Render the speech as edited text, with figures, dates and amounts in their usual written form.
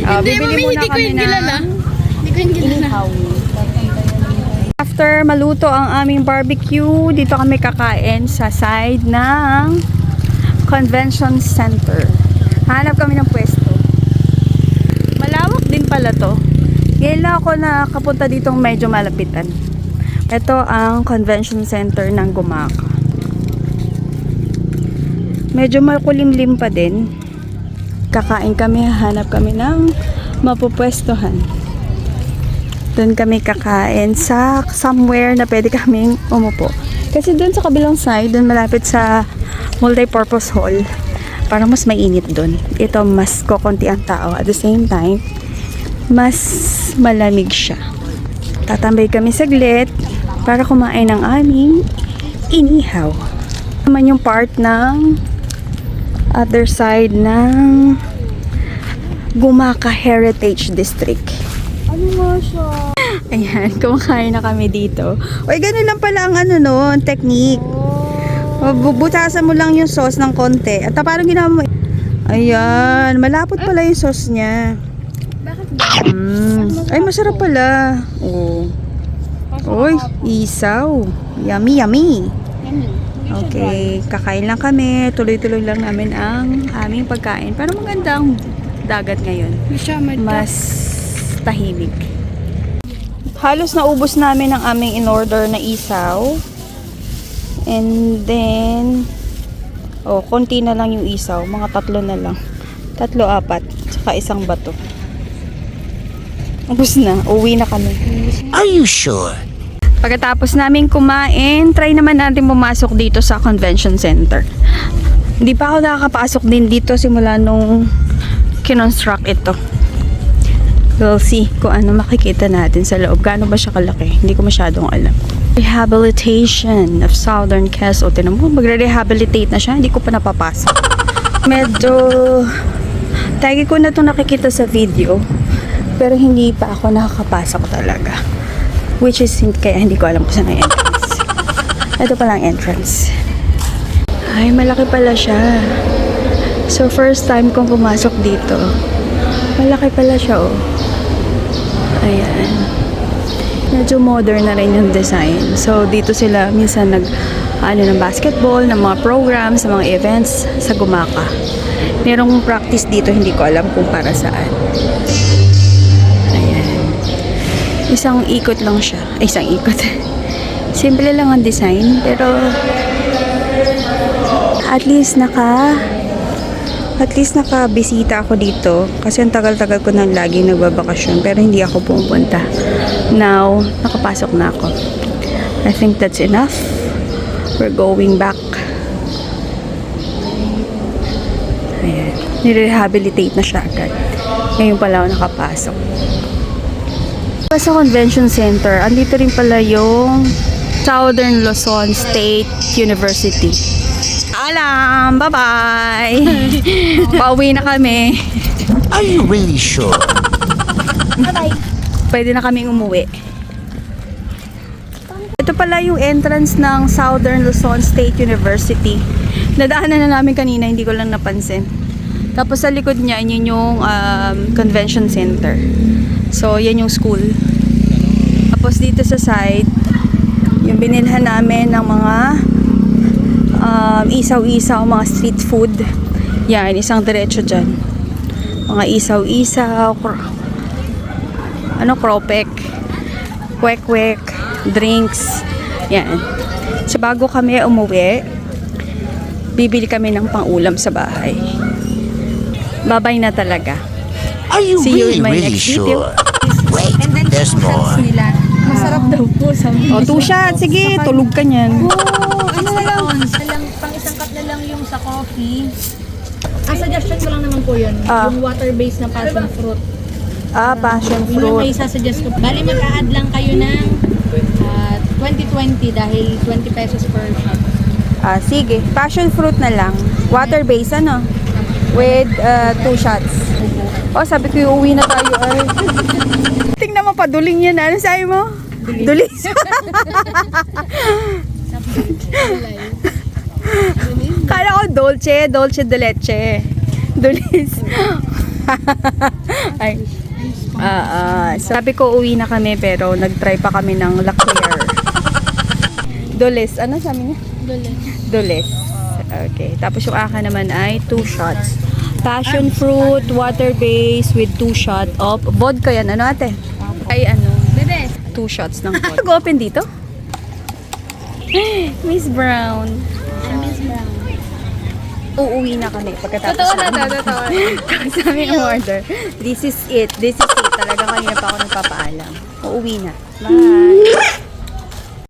Bibili muna kami ng inihaw. After maluto ang aming barbecue, dito kami kakain sa side ng convention center. Hanap kami ng pwesto. Malawak din pala to. Ngayon lang ako nakapunta ditong medyo malapitan. Ito ang convention center ng Gumaca. Medyo makulimlim pa din. Kakain kami, hanap kami ng mapupwestohan. Doon kami kakain sa somewhere na pwede kaming umupo. Kasi doon sa kabilang side, doon malapit sa multi-purpose hall, parang mas mainit doon. Ito mas kokonti ang tao. At the same time, mas malamig siya. Tatambay kami saglit para kumain ng aming inihaw. Naman yung part ng other side ng Gumaca Heritage District. Ano nga siya? Ayan, kumakain na kami dito. Uy, ganun lang pala ang technique. Bubutasan mo lang yung sauce ng konti. At parang ginawa mo. Ayan, malapot pala yung sauce niya. Bakit Ay, masarap pala. Oh. Uy, isaw. Yummy, yummy. Okay, kakain lang kami. Tuloy-tuloy lang namin ang aming pagkain. Pero maganda ang dagat ngayon. Mas tahimik. Halos naubos namin ang aming in-order na isaw. And then, konti na lang yung isaw. Mga 3 na lang. 3, 4. Tsaka isang bato. Ubus na. Uwi na kami. Are you sure? Pagkatapos namin kumain, try naman natin pumasok dito sa convention center. Hindi pa ako nakakapasok din dito simula nung kinonstruct ito. We'll see kung ano makikita natin sa loob. Gaano ba siya kalaki? Hindi ko masyadong alam. Rehabilitation of Southern Quezon. Tinan mo, magre-rehabilitate na siya. Hindi ko pa napapasok. Medyo tagi ko na itong nakikita sa video. Pero hindi pa ako nakakapasok talaga. Which is, kaya hindi ko alam kung saan ang entrance. Ito pala ang entrance. Ay, malaki pala siya. So, first time kong pumasok dito. Malaki pala siya, oh. Ayan. Medyo modern na rin yung design. So, dito sila minsan ng basketball, ng mga programs, ng mga events sa Gumaca. Merong practice dito, hindi ko alam kung para saan. Ayan. Isang ikot lang siya. Ay, isang ikot. Simple lang ang design, pero at least nakabisita ako dito kasi ang tagal-tagal ko nang laging nagbabakasyon pero hindi ako pumupunta. Now, nakapasok na ako. I think that's enough. We're going back. Ayan. Nire-rehabilitate na siya agad. Ngayon pala ako nakapasok. Sa convention center, andito rin pala yung Southern Luzon State University. Alam, bye-bye. Pauwi na kami. Are you really sure? Bye-bye. Pwede na kaming umuwi. Ito pala yung entrance ng Southern Luzon State University. Nadaanan na namin kanina, hindi ko lang napansin. Tapos sa likod niya, yun yung convention center. So, yan yung school. Tapos dito sa side, yung binilhan namin ng mga isaw-isaw, mga street food. Yan, isang diretso dyan. Mga isaw-isaw, kropek, kwek-kwek, drinks. Yan. So, bago kami umuwi, bibili kami ng pang-ulam sa bahay. Bye-bye na talaga. Are you See you in my really next video. sure? Wait, there's more. Masarap daw po sa O, 2 shots. Sige, tulog ka niyan. ano na lang, pang isang cup na lang yung sa coffee. Suggestion ko lang naman po yun. Yung water-based na passion fruit. Passion Yun yung may fruit. sasuggest ko. Bali, mag-a-add lang kayo ng 20-20 dahil 20 pesos per shot. Sige, passion fruit na lang. Water-based, ano? With 2 shots. Sabi ko, uuwi na tayo. Ay. Tingnan mo, paduling yan. Ano sabi mo? Dulis. Kala ko dolce de leche. Dulis. Ay. Sabi ko uwi na kami pero nag-try pa kami ng Laclaire. Doles. Ano sabi niya? Doles. Okay. Tapos yung akin naman ay 2 shots. Passion fruit, water base with 2 shot of vodka yan. Ano ate? Ay ano? Bebe. 2 shots ng vodka. Nag-open dito? Miss Brown. Miss Brown. Uuwi na kami pagkatapos Totoo na namin. to, totoo. Tapos namin order. This is it. This is it. Talaga kanina pa ako nagpapaalam. Uuwi na. Bye.